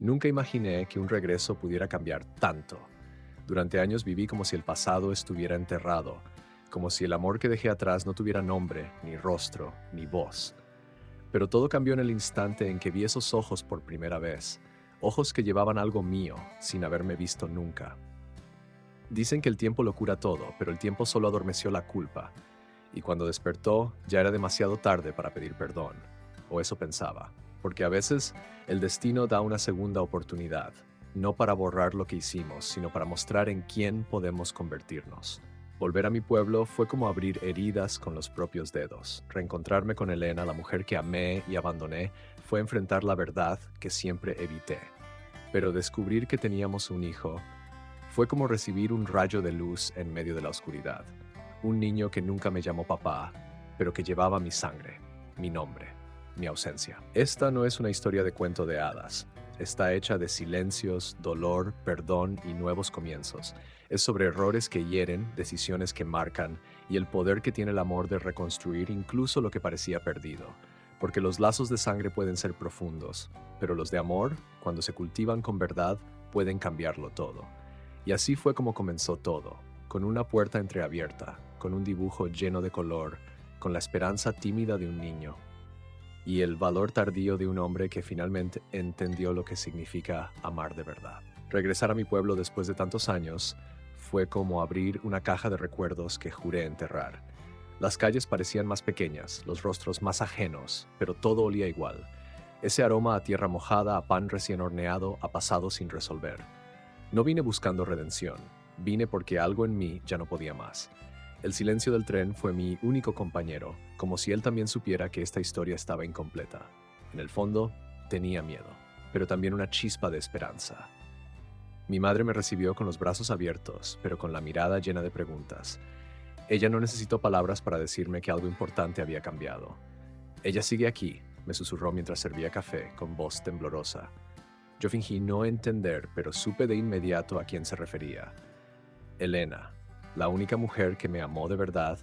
Nunca imaginé que un regreso pudiera cambiar tanto. Durante años viví como si el pasado estuviera enterrado, como si el amor que dejé atrás no tuviera nombre, ni rostro, ni voz. Pero todo cambió en el instante en que vi esos ojos por primera vez, ojos que llevaban algo mío, sin haberme visto nunca. Dicen que el tiempo lo cura todo, pero el tiempo solo adormeció la culpa, y cuando despertó ya era demasiado tarde para pedir perdón, o eso pensaba, porque a veces el destino da una segunda oportunidad, no para borrar lo que hicimos, sino para mostrar en quién podemos convertirnos. Volver a mi pueblo fue como abrir heridas con los propios dedos. Reencontrarme con Elena, la mujer que amé y abandoné, fue enfrentar la verdad que siempre evité. Pero descubrir que teníamos un hijo fue como recibir un rayo de luz en medio de la oscuridad. Un niño que nunca me llamó papá, pero que llevaba mi sangre, mi nombre, mi ausencia. Esta no es una historia de cuento de hadas. Está hecha de silencios, dolor, perdón y nuevos comienzos. Es sobre errores que hieren, decisiones que marcan y el poder que tiene el amor de reconstruir incluso lo que parecía perdido. Porque los lazos de sangre pueden ser profundos, pero los de amor, cuando se cultivan con verdad, pueden cambiarlo todo. Y así fue como comenzó todo, con una puerta entreabierta, con un dibujo lleno de color, con la esperanza tímida de un niño y el valor tardío de un hombre que finalmente entendió lo que significa amar de verdad. Regresar a mi pueblo después de tantos años fue como abrir una caja de recuerdos que juré enterrar. Las calles parecían más pequeñas, los rostros más ajenos, pero todo olía igual. Ese aroma a tierra mojada, a pan recién horneado, a pasado sin resolver. No vine buscando redención, vine porque algo en mí ya no podía más. El silencio del tren fue mi único compañero, como si él también supiera que esta historia estaba incompleta. En el fondo, tenía miedo, pero también una chispa de esperanza. Mi madre me recibió con los brazos abiertos, pero con la mirada llena de preguntas. Ella no necesitó palabras para decirme que algo importante había cambiado. Ella sigue aquí, me susurró mientras servía café, con voz temblorosa. Yo fingí no entender, pero supe de inmediato a quién se refería. Elena, la única mujer que me amó de verdad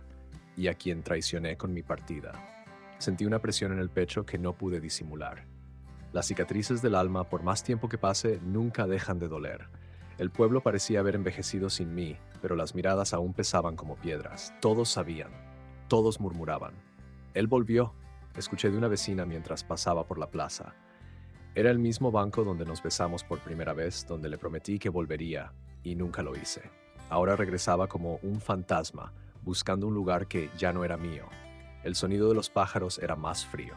y a quien traicioné con mi partida. Sentí una presión en el pecho que no pude disimular. Las cicatrices del alma, por más tiempo que pase, nunca dejan de doler. El pueblo parecía haber envejecido sin mí, pero las miradas aún pesaban como piedras. Todos sabían, todos murmuraban. Él volvió, escuché de una vecina mientras pasaba por la plaza. Era el mismo banco donde nos besamos por primera vez, donde le prometí que volvería, y nunca lo hice. Ahora regresaba como un fantasma, buscando un lugar que ya no era mío. El sonido de los pájaros era más frío.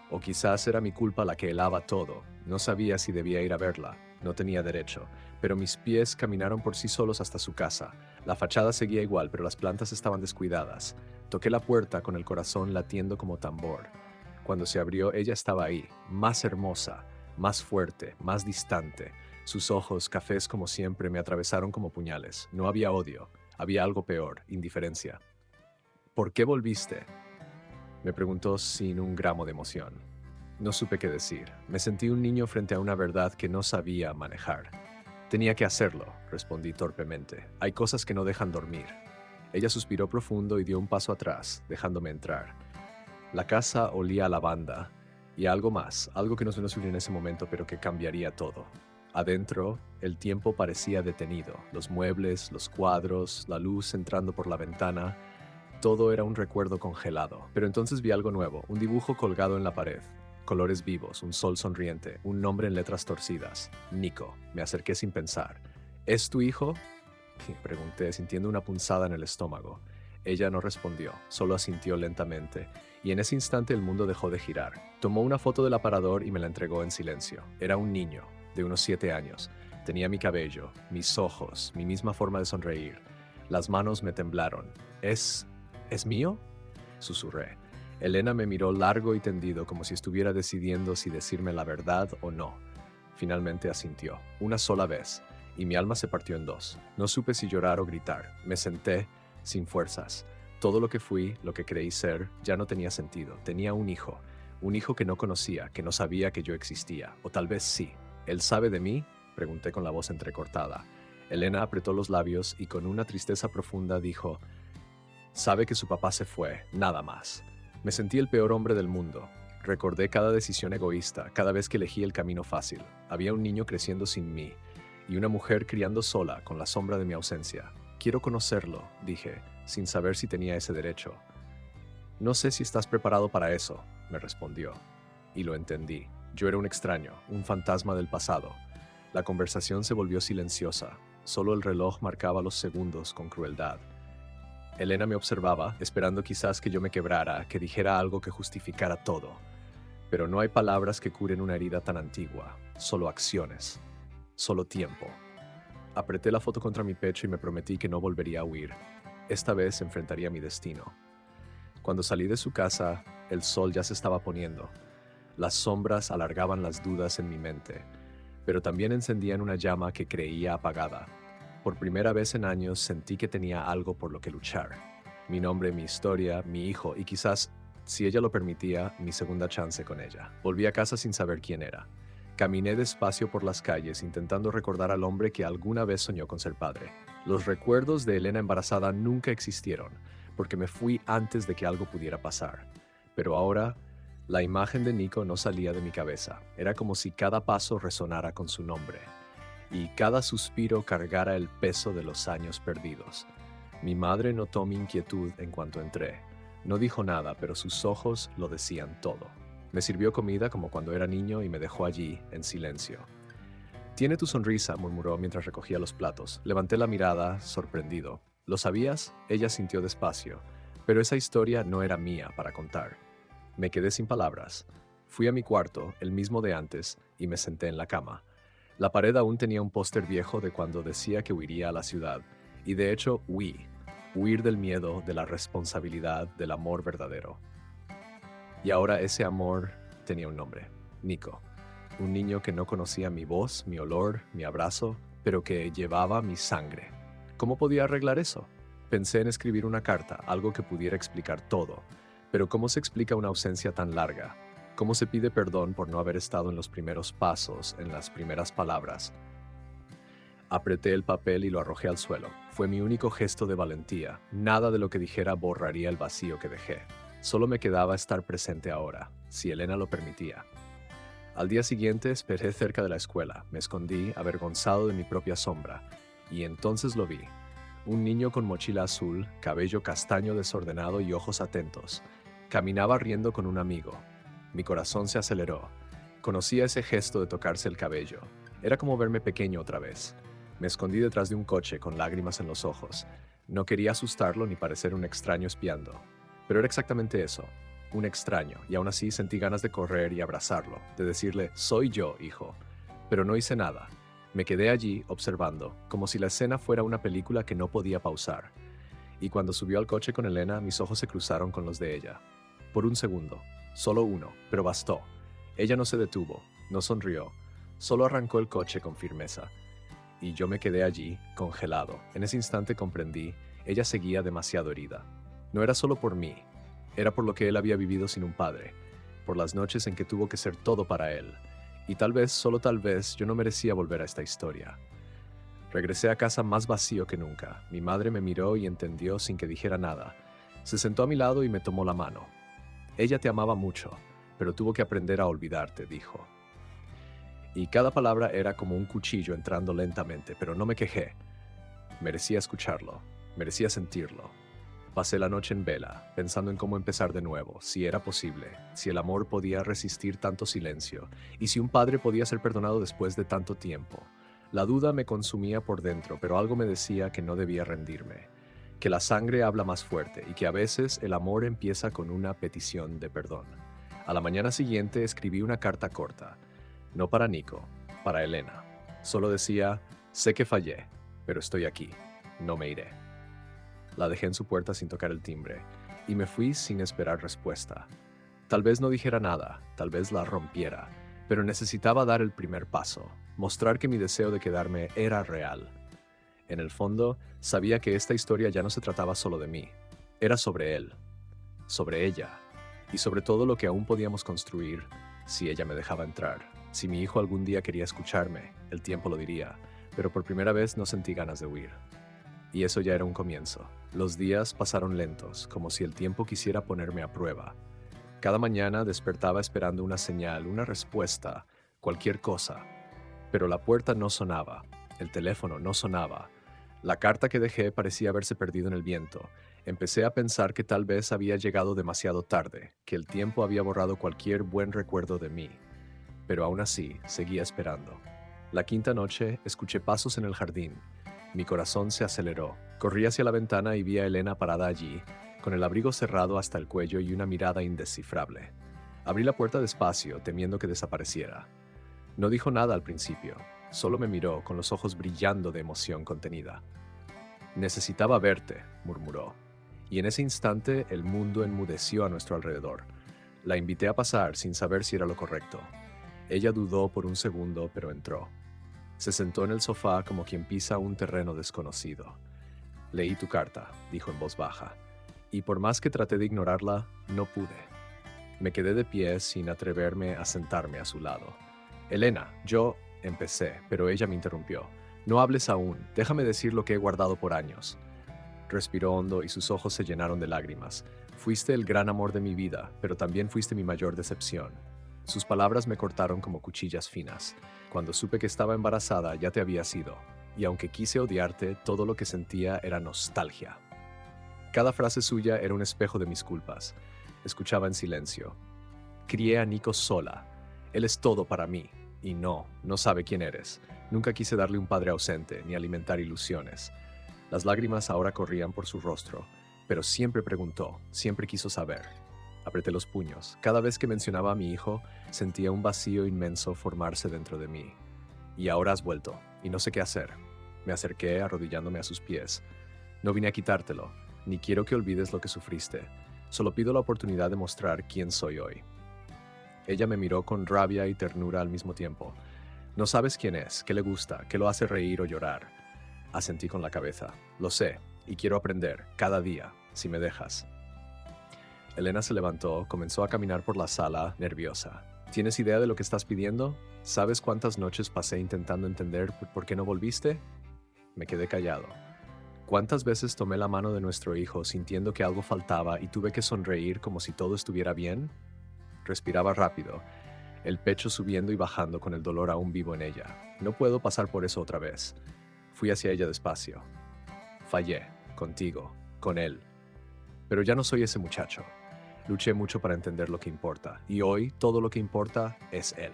O quizás era mi culpa la que helaba todo. No sabía si debía ir a verla. No tenía derecho. Pero mis pies caminaron por sí solos hasta su casa. La fachada seguía igual, pero las plantas estaban descuidadas. Toqué la puerta con el corazón latiendo como tambor. Cuando se abrió, ella estaba ahí, más hermosa, más fuerte, más distante. Sus ojos, cafés como siempre, me atravesaron como puñales. No había odio, había algo peor, indiferencia. ¿Por qué volviste?, me preguntó sin un gramo de emoción. No supe qué decir. Me sentí un niño frente a una verdad que no sabía manejar. Tenía que hacerlo, respondí torpemente. Hay cosas que no dejan dormir. Ella suspiró profundo y dio un paso atrás, dejándome entrar. La casa olía a lavanda y a algo más, algo que no se nos unió en ese momento, pero que cambiaría todo. Adentro, el tiempo parecía detenido. Los muebles, los cuadros, la luz entrando por la ventana. Todo era un recuerdo congelado. Pero entonces vi algo nuevo, un dibujo colgado en la pared. Colores vivos, un sol sonriente, un nombre en letras torcidas. Nico. Me acerqué sin pensar. ¿Es tu hijo?, pregunté, sintiendo una punzada en el estómago. Ella no respondió, solo asintió lentamente, y en ese instante el mundo dejó de girar. Tomó una foto del aparador y me la entregó en silencio. Era un niño, de unos 7 años. Tenía mi cabello, mis ojos, mi misma forma de sonreír. Las manos me temblaron. ¿Es mío?, susurré. Elena me miró largo y tendido, como si estuviera decidiendo si decirme la verdad o no. Finalmente asintió, una sola vez, y mi alma se partió en dos. No supe si llorar o gritar. Me senté, sin fuerzas. Todo lo que fui, lo que creí ser, ya no tenía sentido. Tenía un hijo que no conocía, que no sabía que yo existía, o tal vez sí. ¿Él sabe de mí?, pregunté con la voz entrecortada. Elena apretó los labios y con una tristeza profunda dijo: sabe que su papá se fue, nada más. Me sentí el peor hombre del mundo. Recordé cada decisión egoísta, cada vez que elegí el camino fácil. Había un niño creciendo sin mí y una mujer criando sola con la sombra de mi ausencia. Quiero conocerlo, dije, sin saber si tenía ese derecho. No sé si estás preparado para eso, me respondió. Y lo entendí. Yo era un extraño, un fantasma del pasado. La conversación se volvió silenciosa. Solo el reloj marcaba los segundos con crueldad. Elena me observaba, esperando quizás que yo me quebrara, que dijera algo que justificara todo. Pero no hay palabras que curen una herida tan antigua, solo acciones, solo tiempo. Apreté la foto contra mi pecho y me prometí que no volvería a huir. Esta vez enfrentaría mi destino. Cuando salí de su casa, el sol ya se estaba poniendo. Las sombras alargaban las dudas en mi mente, pero también encendían una llama que creía apagada. Por primera vez en años sentí que tenía algo por lo que luchar. Mi nombre, mi historia, mi hijo y quizás, si ella lo permitía, mi segunda chance con ella. Volví a casa sin saber quién era. Caminé despacio por las calles intentando recordar al hombre que alguna vez soñó con ser padre. Los recuerdos de Elena embarazada nunca existieron, porque me fui antes de que algo pudiera pasar. Pero ahora, la imagen de Nico no salía de mi cabeza. Era como si cada paso resonara con su nombre y cada suspiro cargara el peso de los años perdidos. Mi madre notó mi inquietud en cuanto entré. No dijo nada, pero sus ojos lo decían todo. Me sirvió comida como cuando era niño y me dejó allí, en silencio. «Tiene tu sonrisa», murmuró mientras recogía los platos. Levanté la mirada, sorprendido. «¿Lo sabías?», ella sintió despacio. Pero esa historia no era mía para contar. Me quedé sin palabras. Fui a mi cuarto, el mismo de antes, y me senté en la cama. La pared aún tenía un póster viejo de cuando decía que huiría a la ciudad. Y de hecho, huí. Huir del miedo, de la responsabilidad, del amor verdadero. Y ahora ese amor tenía un nombre. Nico. Un niño que no conocía mi voz, mi olor, mi abrazo, pero que llevaba mi sangre. ¿Cómo podía arreglar eso? Pensé en escribir una carta, algo que pudiera explicar todo. Pero ¿cómo se explica una ausencia tan larga? ¿Cómo se pide perdón por no haber estado en los primeros pasos, en las primeras palabras? Apreté el papel y lo arrojé al suelo. Fue mi único gesto de valentía. Nada de lo que dijera borraría el vacío que dejé. Solo me quedaba estar presente ahora, si Elena lo permitía. Al día siguiente esperé cerca de la escuela. Me escondí, avergonzado de mi propia sombra. Y entonces lo vi. Un niño con mochila azul, cabello castaño desordenado y ojos atentos. Caminaba riendo con un amigo. Mi corazón se aceleró. Conocía ese gesto de tocarse el cabello. Era como verme pequeño otra vez. Me escondí detrás de un coche con lágrimas en los ojos. No quería asustarlo ni parecer un extraño espiando. Pero era exactamente eso, un extraño, y aún así sentí ganas de correr y abrazarlo, de decirle, «Soy yo, hijo». Pero no hice nada. Me quedé allí, observando, como si la escena fuera una película que no podía pausar. Y cuando subió al coche con Elena, mis ojos se cruzaron con los de ella. Por un segundo. Solo uno, pero bastó. Ella no se detuvo, no sonrió, solo arrancó el coche con firmeza. Y yo me quedé allí, congelado. En ese instante comprendí, ella seguía demasiado herida. No era solo por mí, era por lo que él había vivido sin un padre, por las noches en que tuvo que ser todo para él. Y tal vez, solo tal vez, yo no merecía volver a esta historia. Regresé a casa más vacío que nunca. Mi madre me miró y entendió sin que dijera nada. Se sentó a mi lado y me tomó la mano. «Ella te amaba mucho, pero tuvo que aprender a olvidarte», dijo. Y cada palabra era como un cuchillo entrando lentamente, pero no me quejé. Merecía escucharlo, merecía sentirlo. Pasé la noche en vela, pensando en cómo empezar de nuevo, si era posible, si el amor podía resistir tanto silencio, y si un padre podía ser perdonado después de tanto tiempo. La duda me consumía por dentro, pero algo me decía que no debía rendirme. Que la sangre habla más fuerte y que a veces el amor empieza con una petición de perdón. A la mañana siguiente escribí una carta corta, no para Nico, para Elena. Solo decía, «Sé que fallé, pero estoy aquí, no me iré». La dejé en su puerta sin tocar el timbre, y me fui sin esperar respuesta. Tal vez no dijera nada, tal vez la rompiera, pero necesitaba dar el primer paso, mostrar que mi deseo de quedarme era real. En el fondo, sabía que esta historia ya no se trataba solo de mí. Era sobre él, sobre ella, y sobre todo lo que aún podíamos construir si ella me dejaba entrar. Si mi hijo algún día quería escucharme, el tiempo lo diría, pero por primera vez no sentí ganas de huir. Y eso ya era un comienzo. Los días pasaron lentos, como si el tiempo quisiera ponerme a prueba. Cada mañana despertaba esperando una señal, una respuesta, cualquier cosa. Pero la puerta no sonaba, el teléfono no sonaba. La carta que dejé parecía haberse perdido en el viento. Empecé a pensar que tal vez había llegado demasiado tarde, que el tiempo había borrado cualquier buen recuerdo de mí. Pero aún así, seguía esperando. La quinta noche, escuché pasos en el jardín. Mi corazón se aceleró. Corrí hacia la ventana y vi a Elena parada allí, con el abrigo cerrado hasta el cuello y una mirada indescifrable. Abrí la puerta despacio, temiendo que desapareciera. No dijo nada al principio, solo me miró con los ojos brillando de emoción contenida. «Necesitaba verte», murmuró. Y en ese instante el mundo enmudeció a nuestro alrededor. La invité a pasar sin saber si era lo correcto. Ella dudó por un segundo, pero entró. Se sentó en el sofá como quien pisa un terreno desconocido. «Leí tu carta», dijo en voz baja, y por más que traté de ignorarla, no pude. Me quedé de pie sin atreverme a sentarme a su lado. «Elena, empecé, pero ella me interrumpió. «No hables aún, déjame decir lo que he guardado por años». Respiró hondo y sus ojos se llenaron de lágrimas. «Fuiste el gran amor de mi vida, pero también fuiste mi mayor decepción». Sus palabras me cortaron como cuchillas finas. Cuando supe que estaba embarazada, ya te habías ido. Y aunque quise odiarte, todo lo que sentía era nostalgia. Cada frase suya era un espejo de mis culpas. Escuchaba en silencio. «Crié a Nico sola. Él es todo para mí. Y no sabe quién eres. Nunca quise darle un padre ausente, ni alimentar ilusiones». Las lágrimas ahora corrían por su rostro, pero siempre preguntó, siempre quiso saber. Apreté los puños. Cada vez que mencionaba a mi hijo, sentía un vacío inmenso formarse dentro de mí. «Y ahora has vuelto, y no sé qué hacer». Me acerqué arrodillándome a sus pies. «No vine a quitártelo, ni quiero que olvides lo que sufriste. Solo pido la oportunidad de mostrar quién soy hoy». Ella me miró con rabia y ternura al mismo tiempo. «No sabes quién es, qué le gusta, qué lo hace reír o llorar». Asentí con la cabeza. «Lo sé, y quiero aprender, cada día, si me dejas». Elena se levantó, comenzó a caminar por la sala, nerviosa. «¿Tienes idea de lo que estás pidiendo? ¿Sabes cuántas noches pasé intentando entender por qué no volviste?» Me quedé callado. ¿Cuántas veces tomé la mano de nuestro hijo sintiendo que algo faltaba y tuve que sonreír como si todo estuviera bien? Respiraba rápido, el pecho subiendo y bajando con el dolor aún vivo en ella. No puedo pasar por eso otra vez. Fui hacia ella despacio. «Fallé, contigo, con él. Pero ya no soy ese muchacho. Luché mucho para entender lo que importa, y hoy todo lo que importa es él».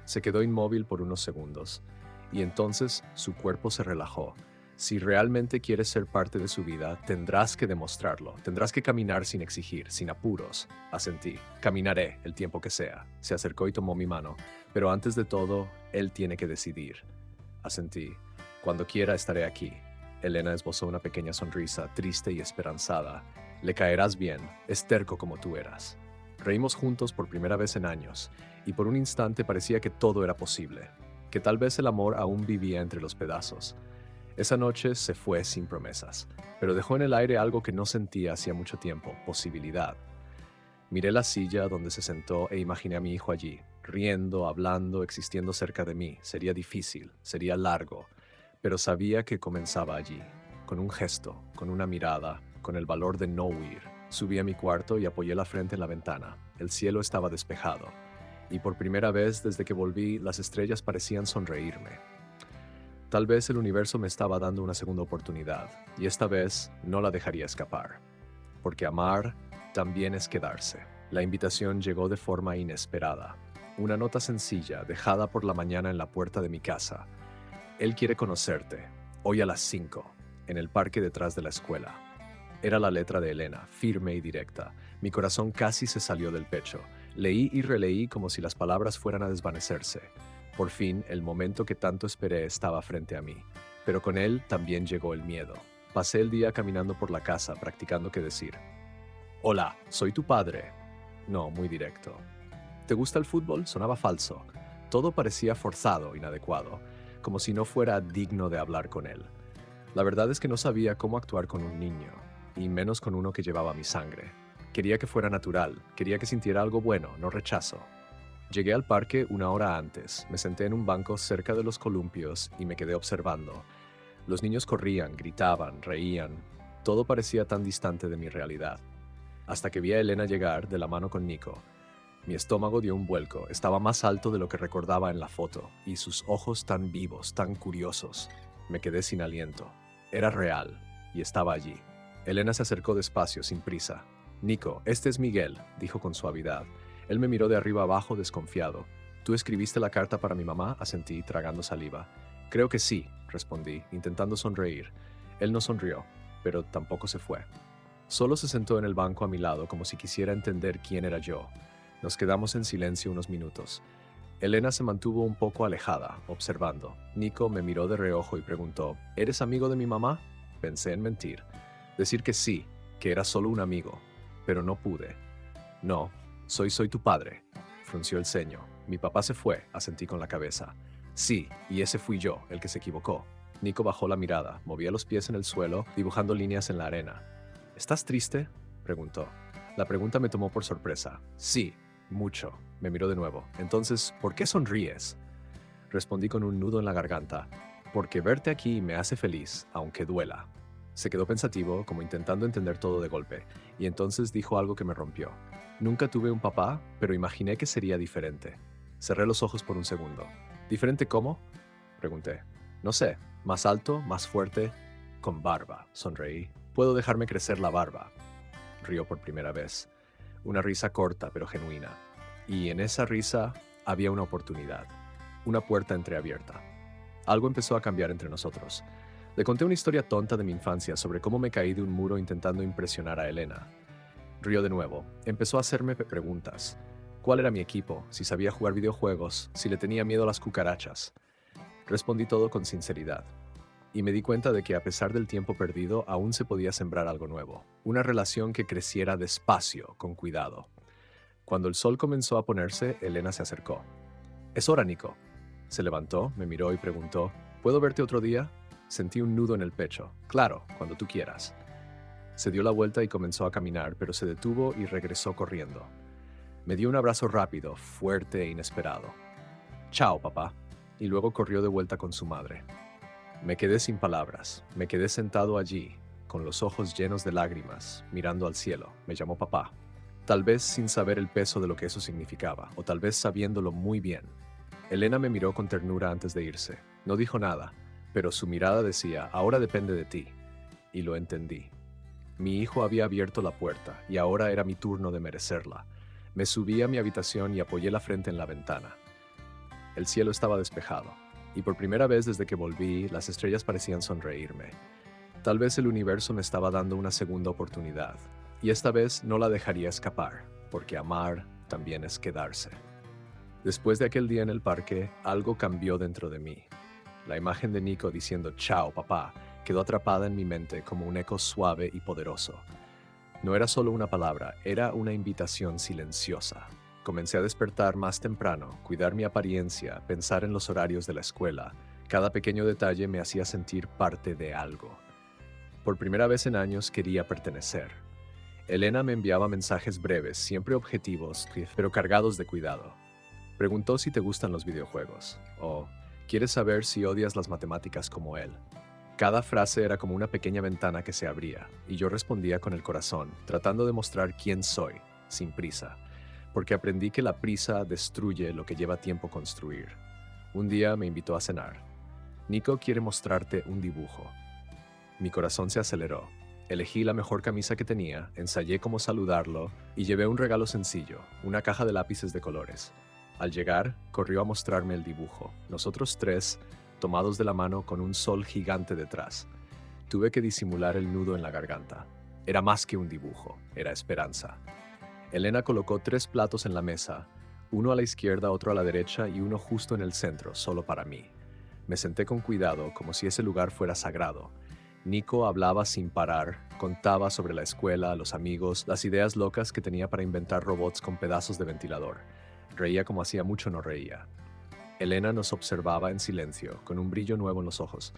Se quedó inmóvil por unos segundos, y entonces su cuerpo se relajó. «Si realmente quieres ser parte de su vida, tendrás que demostrarlo. Tendrás que caminar sin exigir, sin apuros». Asentí. «Caminaré el tiempo que sea». Se acercó y tomó mi mano. «Pero antes de todo, él tiene que decidir». Asentí. «Cuando quiera estaré aquí». Elena esbozó una pequeña sonrisa, triste y esperanzada. «Le caerás bien, es terco como tú eras». Reímos juntos por primera vez en años, y por un instante parecía que todo era posible, que tal vez el amor aún vivía entre los pedazos. Esa noche se fue sin promesas, pero dejó en el aire algo que no sentía hacía mucho tiempo, posibilidad. Miré la silla donde se sentó e imaginé a mi hijo allí, riendo, hablando, existiendo cerca de mí. Sería difícil, sería largo, pero sabía que comenzaba allí, con un gesto, con una mirada, con el valor de no huir. Subí a mi cuarto y apoyé la frente en la ventana. El cielo estaba despejado, y por primera vez desde que volví, las estrellas parecían sonreírme. Tal vez el universo me estaba dando una segunda oportunidad, y esta vez no la dejaría escapar. Porque amar también es quedarse. La invitación llegó de forma inesperada. Una nota sencilla, dejada por la mañana en la puerta de mi casa. «Él quiere conocerte, hoy a las 5, en el parque detrás de la escuela». Era la letra de Elena, firme y directa. Mi corazón casi se salió del pecho. Leí y releí como si las palabras fueran a desvanecerse. Por fin, el momento que tanto esperé estaba frente a mí. Pero con él también llegó el miedo. Pasé el día caminando por la casa, practicando qué decir. «Hola, soy tu padre». No, muy directo. «¿Te gusta el fútbol?». Sonaba falso. Todo parecía forzado, inadecuado, como si no fuera digno de hablar con él. La verdad es que no sabía cómo actuar con un niño, y menos con uno que llevaba mi sangre. Quería que fuera natural, quería que sintiera algo bueno, no rechazo. Llegué al parque una hora antes, me senté en un banco cerca de los columpios y me quedé observando. Los niños corrían, gritaban, reían. Todo parecía tan distante de mi realidad. hasta que vi a Elena llegar de la mano con Nico. Mi estómago dio un vuelco, estaba más alto de lo que recordaba en la foto, y sus ojos tan vivos, tan curiosos. Me quedé sin aliento. Era real, y estaba allí. Elena se acercó despacio, sin prisa. «Nico, este es Miguel», dijo con suavidad. Él me miró de arriba abajo, desconfiado. «¿Tú escribiste la carta para mi mamá?», asentí, tragando saliva. «Creo que sí», respondí, intentando sonreír. Él no sonrió, pero tampoco se fue. Solo se sentó en el banco a mi lado, como si quisiera entender quién era yo. Nos quedamos en silencio unos minutos. Elena se mantuvo un poco alejada, observando. Nico me miró de reojo y preguntó, «¿Eres amigo de mi mamá?». Pensé en mentir. Decir que sí, que era solo un amigo, pero no pude. «No, soy tu padre», frunció el ceño. «Mi papá se fue», asentí con la cabeza. «Sí, y ese fui yo, el que se equivocó». Nico bajó la mirada, movía los pies en el suelo, dibujando líneas en la arena. «¿Estás triste?», preguntó. La pregunta me tomó por sorpresa. «Sí, mucho», me miró de nuevo. «Entonces, ¿por qué sonríes?». Respondí con un nudo en la garganta. «Porque verte aquí me hace feliz, aunque duela». Se quedó pensativo, como intentando entender todo de golpe, y entonces dijo algo que me rompió. «Nunca tuve un papá, pero imaginé que sería diferente». Cerré los ojos por un segundo. «¿Diferente cómo?», pregunté. «No sé, más alto, más fuerte, con barba», sonreí. «Puedo dejarme crecer la barba». Rió por primera vez. Una risa corta pero genuina. Y en esa risa había una oportunidad. Una puerta entreabierta. Algo empezó a cambiar entre nosotros. Le conté una historia tonta de mi infancia sobre cómo me caí de un muro intentando impresionar a Elena. Rió de nuevo. Empezó a hacerme preguntas. ¿Cuál era mi equipo? Si sabía jugar videojuegos, si le tenía miedo a las cucarachas. Respondí todo con sinceridad. Y me di cuenta de que a pesar del tiempo perdido, aún se podía sembrar algo nuevo. Una relación que creciera despacio, con cuidado. Cuando el sol comenzó a ponerse, Elena se acercó. «Es hora, Nico». Se levantó, me miró y preguntó, «¿Puedo verte otro día?». Sentí un nudo en el pecho. «Claro, cuando tú quieras». Se dio la vuelta y comenzó a caminar, pero se detuvo y regresó corriendo. Me dio un abrazo rápido, fuerte e inesperado. «Chao, papá». Y luego corrió de vuelta con su madre. Me quedé sin palabras. Me quedé sentado allí, con los ojos llenos de lágrimas, mirando al cielo. Me llamó papá. Tal vez sin saber el peso de lo que eso significaba, o tal vez sabiéndolo muy bien. Elena me miró con ternura antes de irse. No dijo nada, pero su mirada decía, «Ahora depende de ti». Y lo entendí. Mi hijo había abierto la puerta, y ahora era mi turno de merecerla. Me subí a mi habitación y apoyé la frente en la ventana. El cielo estaba despejado. Y por primera vez desde que volví, las estrellas parecían sonreírme. Tal vez el universo me estaba dando una segunda oportunidad, y esta vez no la dejaría escapar, porque amar también es quedarse. Después de aquel día en el parque, algo cambió dentro de mí. La imagen de Nico diciendo «Chao, papá» quedó atrapada en mi mente como un eco suave y poderoso. No era solo una palabra, era una invitación silenciosa. Comencé a despertar más temprano, cuidar mi apariencia, pensar en los horarios de la escuela. Cada pequeño detalle me hacía sentir parte de algo. Por primera vez en años quería pertenecer. Elena me enviaba mensajes breves, siempre objetivos, pero cargados de cuidado. Preguntó si te gustan los videojuegos, o ¿quieres saber si odias las matemáticas como él? Cada frase era como una pequeña ventana que se abría, y yo respondía con el corazón, tratando de mostrar quién soy, sin prisa. Porque aprendí que la prisa destruye lo que lleva tiempo construir. Un día me invitó a cenar. «Nico quiere mostrarte un dibujo». Mi corazón se aceleró. Elegí la mejor camisa que tenía, ensayé cómo saludarlo y llevé un regalo sencillo, una caja de lápices de colores. Al llegar, corrió a mostrarme el dibujo. Nosotros tres, tomados de la mano con un sol gigante detrás. Tuve que disimular el nudo en la garganta. Era más que un dibujo, era esperanza. Elena colocó 3 platos en la mesa, uno a la izquierda, otro a la derecha y uno justo en el centro, solo para mí. Me senté con cuidado, como si ese lugar fuera sagrado. Nico hablaba sin parar, contaba sobre la escuela, los amigos, las ideas locas que tenía para inventar robots con pedazos de ventilador. Reía como hacía mucho no reía. Elena nos observaba en silencio, con un brillo nuevo en los ojos.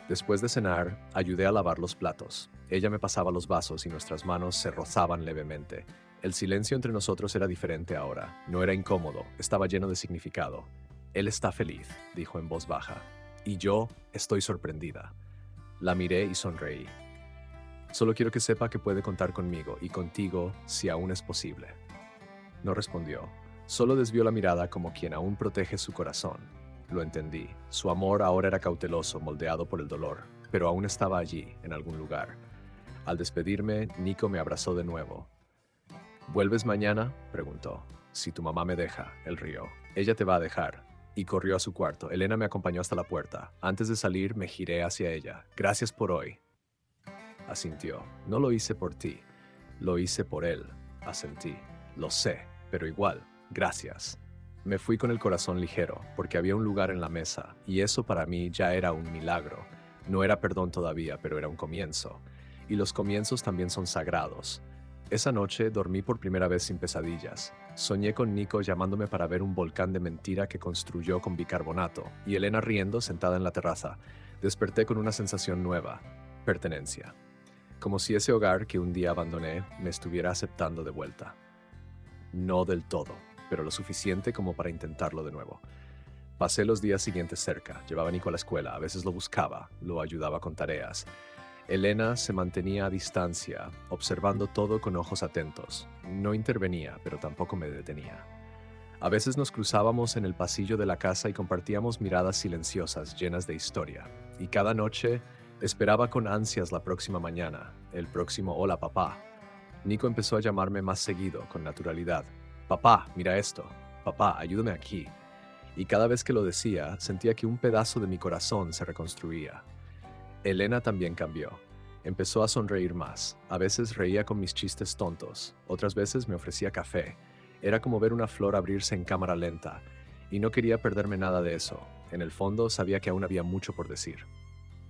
Después de cenar, ayudé a lavar los platos. Ella me pasaba los vasos y nuestras manos se rozaban levemente. El silencio entre nosotros era diferente ahora. No era incómodo, estaba lleno de significado. «Él está feliz», dijo en voz baja. «Y yo estoy sorprendida». La miré y sonreí. Solo quiero que sepa que puede contar conmigo y contigo si aún es posible. No respondió. Solo desvió la mirada como quien aún protege su corazón. Lo entendí. Su amor ahora era cauteloso, moldeado por el dolor, pero aún estaba allí, en algún lugar. Al despedirme, Nico me abrazó de nuevo. ¿Vuelves mañana?, preguntó. Si tu mamá me deja, él rió. Ella te va a dejar. Y corrió a su cuarto. Elena me acompañó hasta la puerta. Antes de salir, me giré hacia ella. Gracias por hoy. Asintió. No lo hice por ti. Lo hice por él. Asentí. Lo sé, pero igual, gracias. Me fui con el corazón ligero, porque había un lugar en la mesa, y eso para mí ya era un milagro. No era perdón todavía, pero era un comienzo. Y los comienzos también son sagrados. Esa noche dormí por primera vez sin pesadillas. Soñé con Nico llamándome para ver un volcán de mentira que construyó con bicarbonato, y Elena riendo sentada en la terraza. Desperté con una sensación nueva, pertenencia. Como si ese hogar que un día abandoné me estuviera aceptando de vuelta. No del todo, pero lo suficiente como para intentarlo de nuevo. Pasé los días siguientes cerca, llevaba a Nico a la escuela, a veces lo buscaba, lo ayudaba con tareas. Elena se mantenía a distancia, observando todo con ojos atentos. No intervenía, pero tampoco me detenía. A veces nos cruzábamos en el pasillo de la casa y compartíamos miradas silenciosas llenas de historia. Y cada noche esperaba con ansias la próxima mañana, el próximo hola papá. Nico empezó a llamarme más seguido, con naturalidad. Papá, mira esto. Papá, ayúdame aquí. Y cada vez que lo decía, sentía que un pedazo de mi corazón se reconstruía. Elena también cambió. Empezó a sonreír más. A veces reía con mis chistes tontos. Otras veces me ofrecía café. Era como ver una flor abrirse en cámara lenta. Y no quería perderme nada de eso. En el fondo sabía que aún había mucho por decir.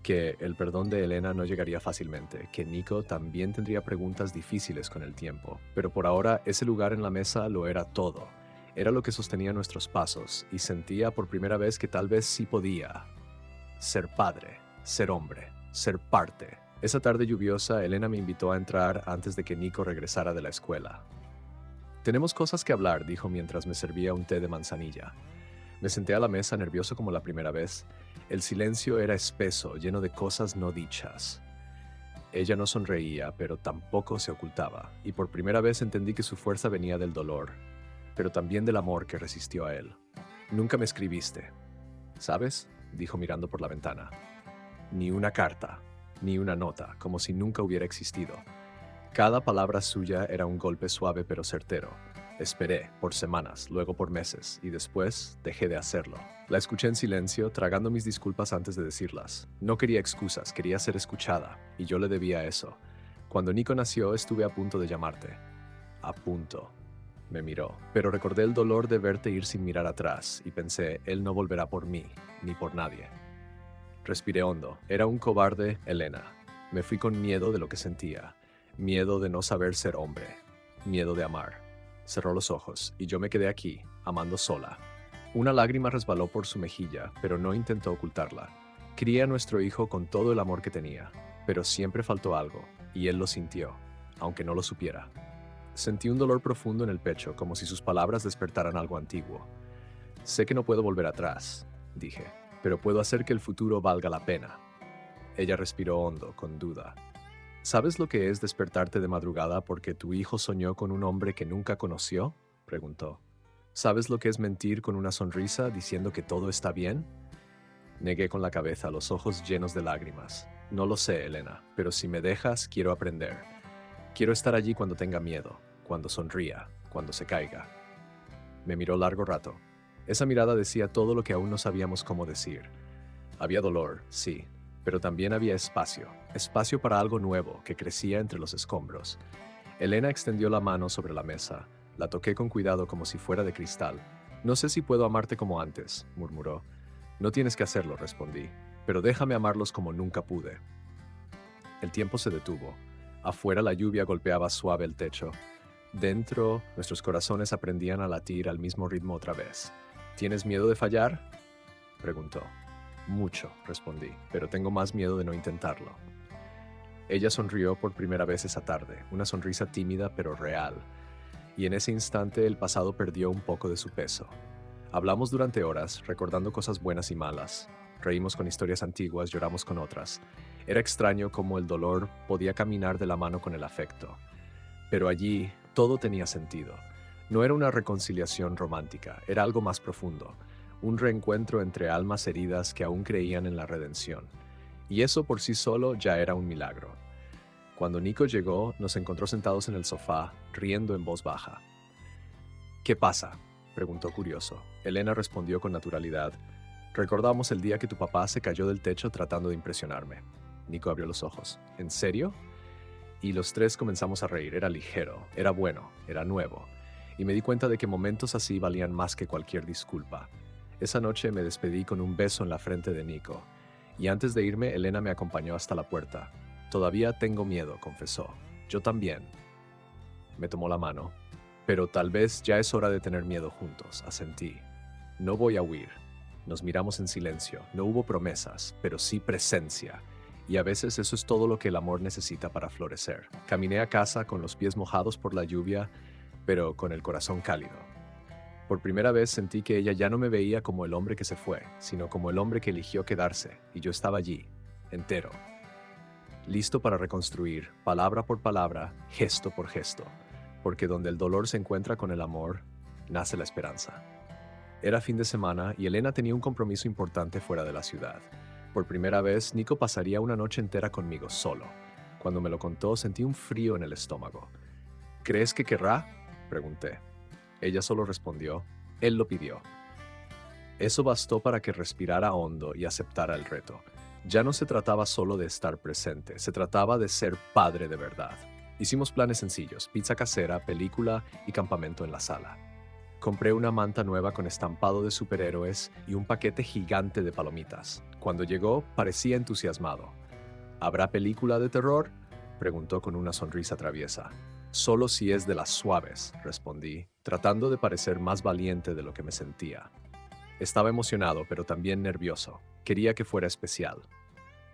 Que el perdón de Elena no llegaría fácilmente, que Nico también tendría preguntas difíciles con el tiempo, pero por ahora ese lugar en la mesa lo era todo. Era lo que sostenía nuestros pasos, y sentía por primera vez que tal vez sí podía ser padre, ser hombre, ser parte. Esa tarde lluviosa, Elena me invitó a entrar antes de que Nico regresara de la escuela. Tenemos cosas que hablar, dijo mientras me servía un té de manzanilla. Me senté a la mesa nervioso como la primera vez. El silencio era espeso, lleno de cosas no dichas. Ella no sonreía, pero tampoco se ocultaba, y por primera vez entendí que su fuerza venía del dolor, pero también del amor que resistió a él. Nunca me escribiste, ¿sabes?, dijo mirando por la ventana. Ni una carta, ni una nota, como si nunca hubiera existido. Cada palabra suya era un golpe suave pero certero. Esperé, por semanas, luego por meses, y después dejé de hacerlo. La escuché en silencio, tragando mis disculpas antes de decirlas. No quería excusas, quería ser escuchada, y yo le debía eso. Cuando Nico nació, estuve a punto de llamarte. A punto. Me miró, pero recordé el dolor de verte ir sin mirar atrás, y pensé, él no volverá por mí, ni por nadie. Respiré hondo. Era un cobarde, Elena. Me fui con miedo de lo que sentía. Miedo de no saber ser hombre. Miedo de amar. Cerró los ojos, y yo me quedé aquí, amando sola. Una lágrima resbaló por su mejilla, pero no intentó ocultarla. Crié a nuestro hijo con todo el amor que tenía, pero siempre faltó algo, y él lo sintió, aunque no lo supiera. Sentí un dolor profundo en el pecho, como si sus palabras despertaran algo antiguo. Sé que no puedo volver atrás, dije, pero puedo hacer que el futuro valga la pena. Ella respiró hondo, con duda. ¿Sabes lo que es despertarte de madrugada porque tu hijo soñó con un hombre que nunca conoció?, preguntó. ¿Sabes lo que es mentir con una sonrisa diciendo que todo está bien? Negué con la cabeza, los ojos llenos de lágrimas. No lo sé, Elena, pero si me dejas, quiero aprender. Quiero estar allí cuando tenga miedo, cuando sonría, cuando se caiga. Me miró largo rato. Esa mirada decía todo lo que aún no sabíamos cómo decir. Había dolor, sí, pero también había espacio para algo nuevo que crecía entre los escombros. Elena extendió la mano sobre la mesa. La toqué con cuidado como si fuera de cristal. No sé si puedo amarte como antes, murmuró. No tienes que hacerlo, respondí, pero déjame amarlos como nunca pude. El tiempo se detuvo. Afuera la lluvia golpeaba suave el techo. Dentro, nuestros corazones aprendían a latir al mismo ritmo otra vez. ¿Tienes miedo de fallar?, preguntó. Mucho, respondí, pero tengo más miedo de no intentarlo. Ella sonrió por primera vez esa tarde, una sonrisa tímida pero real, y en ese instante el pasado perdió un poco de su peso. Hablamos durante horas, recordando cosas buenas y malas. Reímos con historias antiguas, lloramos con otras. Era extraño cómo el dolor podía caminar de la mano con el afecto. Pero allí todo tenía sentido. No era una reconciliación romántica, era algo más profundo, un reencuentro entre almas heridas que aún creían en la redención. Y eso por sí solo ya era un milagro. Cuando Nico llegó, nos encontró sentados en el sofá, riendo en voz baja. ¿Qué pasa?, preguntó curioso. Elena respondió con naturalidad. Recordamos el día que tu papá se cayó del techo tratando de impresionarme. Nico abrió los ojos. ¿En serio? Y los tres comenzamos a reír. Era ligero, era bueno, era nuevo. Y me di cuenta de que momentos así valían más que cualquier disculpa. Esa noche me despedí con un beso en la frente de Nico. Y antes de irme, Elena me acompañó hasta la puerta. Todavía tengo miedo, confesó. Yo también. Me tomó la mano. Pero tal vez ya es hora de tener miedo juntos, asentí. No voy a huir. Nos miramos en silencio. No hubo promesas, pero sí presencia. Y a veces eso es todo lo que el amor necesita para florecer. Caminé a casa con los pies mojados por la lluvia, pero con el corazón cálido. Por primera vez sentí que ella ya no me veía como el hombre que se fue, sino como el hombre que eligió quedarse, y yo estaba allí, entero. Listo para reconstruir, palabra por palabra, gesto por gesto, porque donde el dolor se encuentra con el amor, nace la esperanza. Era fin de semana y Elena tenía un compromiso importante fuera de la ciudad. Por primera vez, Nico pasaría una noche entera conmigo solo. Cuando me lo contó, sentí un frío en el estómago. ¿Crees que querrá?, pregunté. Ella solo respondió, él lo pidió. Eso bastó para que respirara hondo y aceptara el reto. Ya no se trataba solo de estar presente, se trataba de ser padre de verdad. Hicimos planes sencillos, pizza casera, película y campamento en la sala. Compré una manta nueva con estampado de superhéroes y un paquete gigante de palomitas. Cuando llegó, parecía entusiasmado. ¿Habrá película de terror?, preguntó con una sonrisa traviesa. Solo si es de las suaves, respondí, tratando de parecer más valiente de lo que me sentía. Estaba emocionado, pero también nervioso. Quería que fuera especial.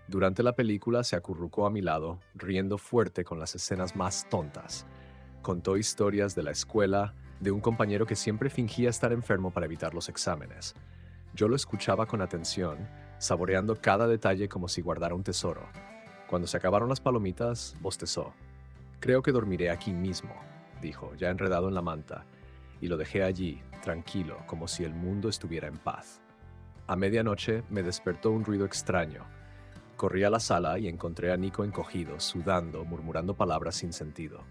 Durante la película se acurrucó a mi lado, riendo fuerte con las escenas más tontas. Contó historias de la escuela, de un compañero que siempre fingía estar enfermo para evitar los exámenes. Yo lo escuchaba con atención, saboreando cada detalle como si guardara un tesoro. Cuando se acabaron las palomitas, bostezó. Creo que dormiré aquí mismo, dijo, ya enredado en la manta, y lo dejé allí, tranquilo, como si el mundo estuviera en paz. A medianoche me despertó un ruido extraño. Corrí a la sala y encontré a Nico encogido, sudando, murmurando palabras sin sentido.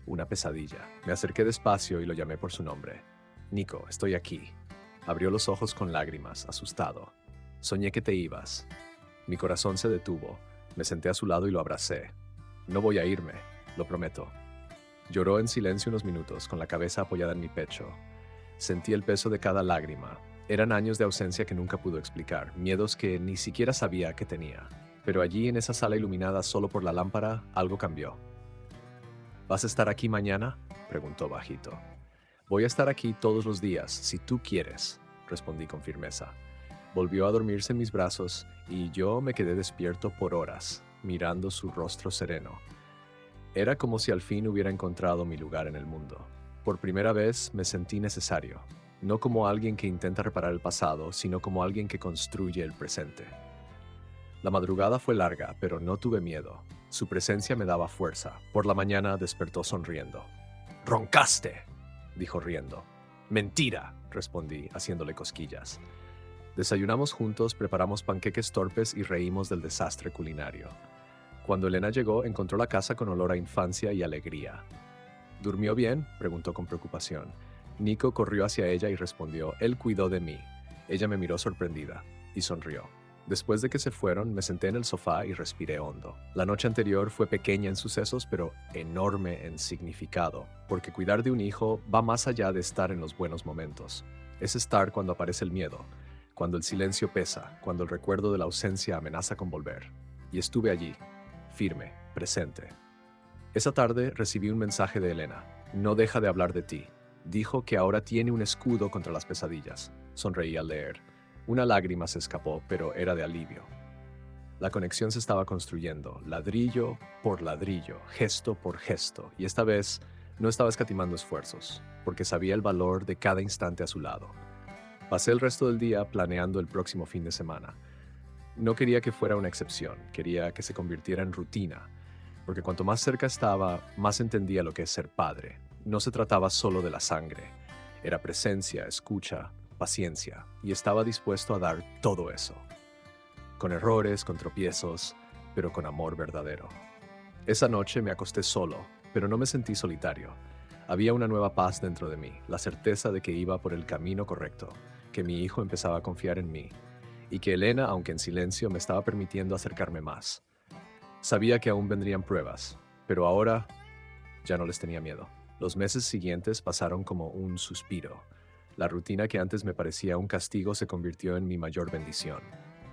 Una pesadilla. Me acerqué despacio y lo llamé por su nombre. Nico, estoy aquí. Abrió los ojos con lágrimas, asustado. Soñé que te ibas. Mi corazón se detuvo. Me senté a su lado y lo abracé. No voy a irme, lo prometo. Lloró en silencio unos minutos, con la cabeza apoyada en mi pecho. Sentí el peso de cada lágrima. Eran años de ausencia que nunca pudo explicar, miedos que ni siquiera sabía que tenía. Pero allí, en esa sala iluminada solo por la lámpara, algo cambió. ¿Vas a estar aquí mañana?, preguntó bajito. Voy a estar aquí todos los días, si tú quieres, respondí con firmeza. Volvió a dormirse en mis brazos y yo me quedé despierto por horas, mirando su rostro sereno. Era como si al fin hubiera encontrado mi lugar en el mundo. Por primera vez me sentí necesario, no como alguien que intenta reparar el pasado, sino como alguien que construye el presente. La madrugada fue larga, pero no tuve miedo. Su presencia me daba fuerza. Por la mañana despertó sonriendo. «¡Roncaste!», dijo riendo. «Mentira», respondí, haciéndole cosquillas. Desayunamos juntos, preparamos panqueques torpes y reímos del desastre culinario. Cuando Elena llegó, encontró la casa con olor a infancia y alegría. «¿Durmió bien?», preguntó con preocupación. Nico corrió hacia ella y respondió, «Él cuidó de mí». Ella me miró sorprendida y sonrió. Después de que se fueron, me senté en el sofá y respiré hondo. La noche anterior fue pequeña en sucesos, pero enorme en significado, porque cuidar de un hijo va más allá de estar en los buenos momentos. Es estar cuando aparece el miedo, cuando el silencio pesa, cuando el recuerdo de la ausencia amenaza con volver. Y estuve allí, firme, presente. Esa tarde recibí un mensaje de Elena. «No deja de hablar de ti». Dijo que ahora tiene un escudo contra las pesadillas. Sonreí al leer. Una lágrima se escapó, pero era de alivio. La conexión se estaba construyendo, ladrillo por ladrillo, gesto por gesto, y esta vez no estaba escatimando esfuerzos, porque sabía el valor de cada instante a su lado. Pasé el resto del día planeando el próximo fin de semana. No quería que fuera una excepción, quería que se convirtiera en rutina, porque cuanto más cerca estaba, más entendía lo que es ser padre. No se trataba solo de la sangre, era presencia, escucha, paciencia, y estaba dispuesto a dar todo eso, con errores, con tropiezos, pero con amor verdadero. Esa noche me acosté solo, pero no me sentí solitario. Había una nueva paz dentro de mí, la certeza de que iba por el camino correcto, que mi hijo empezaba a confiar en mí, y que Elena, aunque en silencio, me estaba permitiendo acercarme más. Sabía que aún vendrían pruebas, pero ahora ya no les tenía miedo. Los meses siguientes pasaron como un suspiro. La rutina que antes me parecía un castigo se convirtió en mi mayor bendición.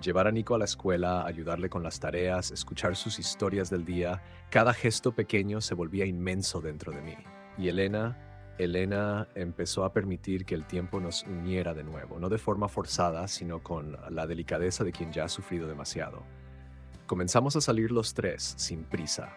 Llevar a Nico a la escuela, ayudarle con las tareas, escuchar sus historias del día, cada gesto pequeño se volvía inmenso dentro de mí. Y Elena empezó a permitir que el tiempo nos uniera de nuevo, no de forma forzada, sino con la delicadeza de quien ya ha sufrido demasiado. Comenzamos a salir los tres, sin prisa.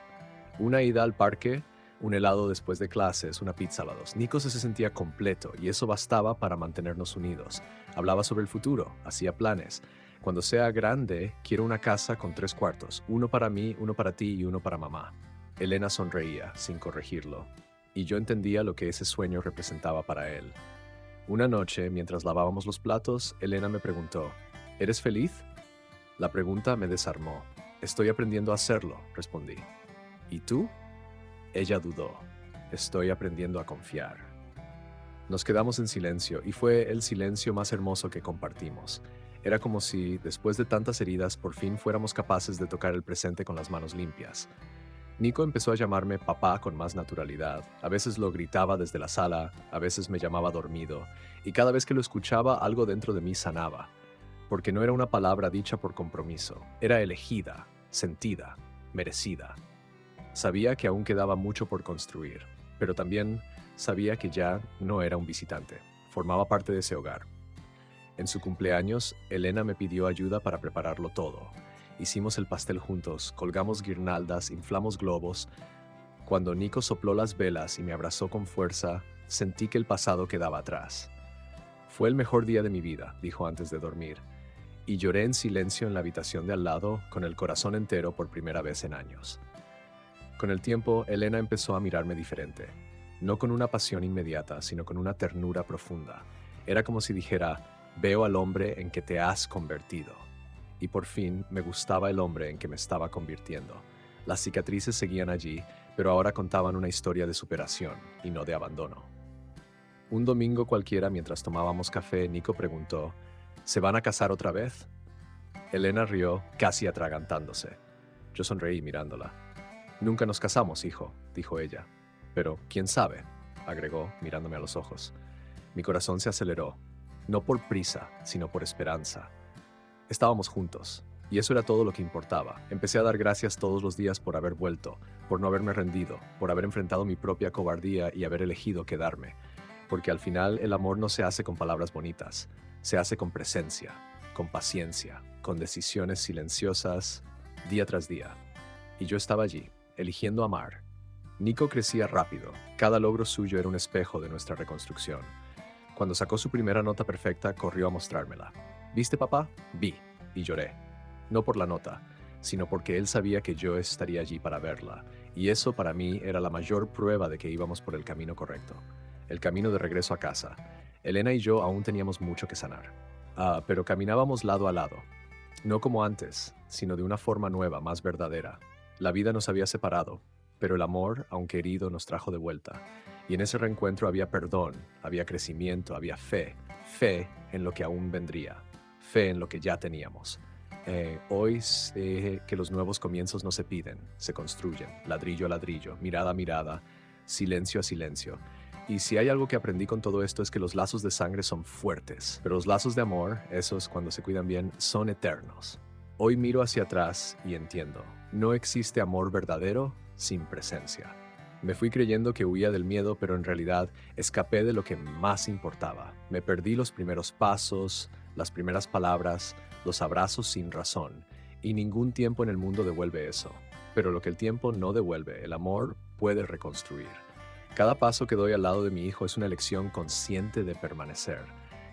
Una ida al parque, un helado después de clases, una pizza a la dos. Nico se sentía completo y eso bastaba para mantenernos unidos. Hablaba sobre el futuro, hacía planes. Cuando sea grande, quiero una casa con 3 cuartos, uno para mí, uno para ti y uno para mamá. Elena sonreía, sin corregirlo, y yo entendía lo que ese sueño representaba para él. Una noche, mientras lavábamos los platos, Elena me preguntó, ¿eres feliz? La pregunta me desarmó. Estoy aprendiendo a hacerlo, respondí. ¿Y tú? Ella dudó. Estoy aprendiendo a confiar. Nos quedamos en silencio y fue el silencio más hermoso que compartimos. Era como si, después de tantas heridas, por fin fuéramos capaces de tocar el presente con las manos limpias. Nico empezó a llamarme papá con más naturalidad. A veces lo gritaba desde la sala, a veces me llamaba dormido, y cada vez que lo escuchaba algo dentro de mí sanaba, porque no era una palabra dicha por compromiso, era elegida, sentida, merecida. Sabía que aún quedaba mucho por construir, pero también sabía que ya no era un visitante, formaba parte de ese hogar. En su cumpleaños, Elena me pidió ayuda para prepararlo todo. Hicimos el pastel juntos, colgamos guirnaldas, inflamos globos. Cuando Nico sopló las velas y me abrazó con fuerza, sentí que el pasado quedaba atrás. Fue el mejor día de mi vida, dijo antes de dormir, y lloré en silencio en la habitación de al lado, con el corazón entero por primera vez en años. Con el tiempo, Elena empezó a mirarme diferente, no con una pasión inmediata, sino con una ternura profunda. Era como si dijera, veo al hombre en que te has convertido. Y por fin me gustaba el hombre en que me estaba convirtiendo. Las cicatrices seguían allí, pero ahora contaban una historia de superación y no de abandono. Un domingo cualquiera, mientras tomábamos café, Nico preguntó, ¿se van a casar otra vez? Elena rió, casi atragantándose. Yo sonreí mirándola. Nunca nos casamos, hijo, dijo ella. Pero, ¿quién sabe?, agregó, mirándome a los ojos. Mi corazón se aceleró, no por prisa, sino por esperanza. Estábamos juntos, y eso era todo lo que importaba. Empecé a dar gracias todos los días por haber vuelto, por no haberme rendido, por haber enfrentado mi propia cobardía y haber elegido quedarme. Porque al final el amor no se hace con palabras bonitas, se hace con presencia, con paciencia, con decisiones silenciosas, día tras día. Y yo estaba allí, eligiendo amar. Nico crecía rápido, cada logro suyo era un espejo de nuestra reconstrucción. Cuando sacó su primera nota perfecta, corrió a mostrármela. ¿Viste, papá? Vi, y lloré. No por la nota, sino porque él sabía que yo estaría allí para verla, y eso para mí era la mayor prueba de que íbamos por el camino correcto, el camino de regreso a casa. Elena y yo aún teníamos mucho que sanar. Pero caminábamos lado a lado, no como antes, sino de una forma nueva, más verdadera. La vida nos había separado, pero el amor, aunque herido, nos trajo de vuelta. Y en ese reencuentro había perdón, había crecimiento, había fe en lo que aún vendría, fe en lo que ya teníamos. Hoy sé que los nuevos comienzos no se piden, se construyen, ladrillo a ladrillo, mirada a mirada, silencio a silencio. Y si hay algo que aprendí con todo esto es que los lazos de sangre son fuertes, pero los lazos de amor, esos cuando se cuidan bien, son eternos. Hoy miro hacia atrás y entiendo, no existe amor verdadero sin presencia. Me fui creyendo que huía del miedo, pero en realidad escapé de lo que más importaba. Me perdí los primeros pasos, las primeras palabras, los abrazos sin razón, y ningún tiempo en el mundo devuelve eso. Pero lo que el tiempo no devuelve, el amor puede reconstruir. Cada paso que doy al lado de mi hijo es una elección consciente de permanecer.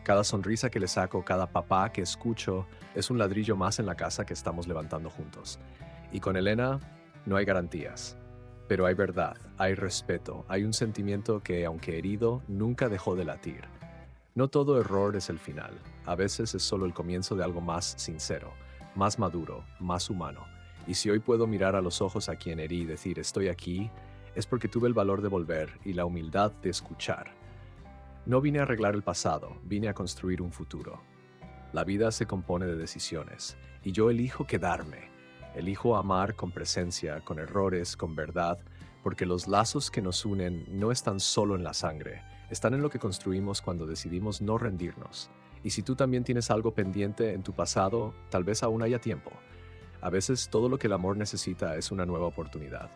Cada sonrisa que le saco, cada papá que escucho, es un ladrillo más en la casa que estamos levantando juntos. Y con Elena no hay garantías, pero hay verdad, hay respeto, hay un sentimiento que, aunque herido, nunca dejó de latir. No todo error es el final, a veces es solo el comienzo de algo más sincero, más maduro, más humano. Y si hoy puedo mirar a los ojos a quien herí y decir estoy aquí, es porque tuve el valor de volver y la humildad de escuchar. No vine a arreglar el pasado, vine a construir un futuro. La vida se compone de decisiones, y yo elijo quedarme. Elijo amar con presencia, con errores, con verdad, porque los lazos que nos unen no están solo en la sangre, están en lo que construimos cuando decidimos no rendirnos. Y si tú también tienes algo pendiente en tu pasado, tal vez aún haya tiempo. A veces todo lo que el amor necesita es una nueva oportunidad.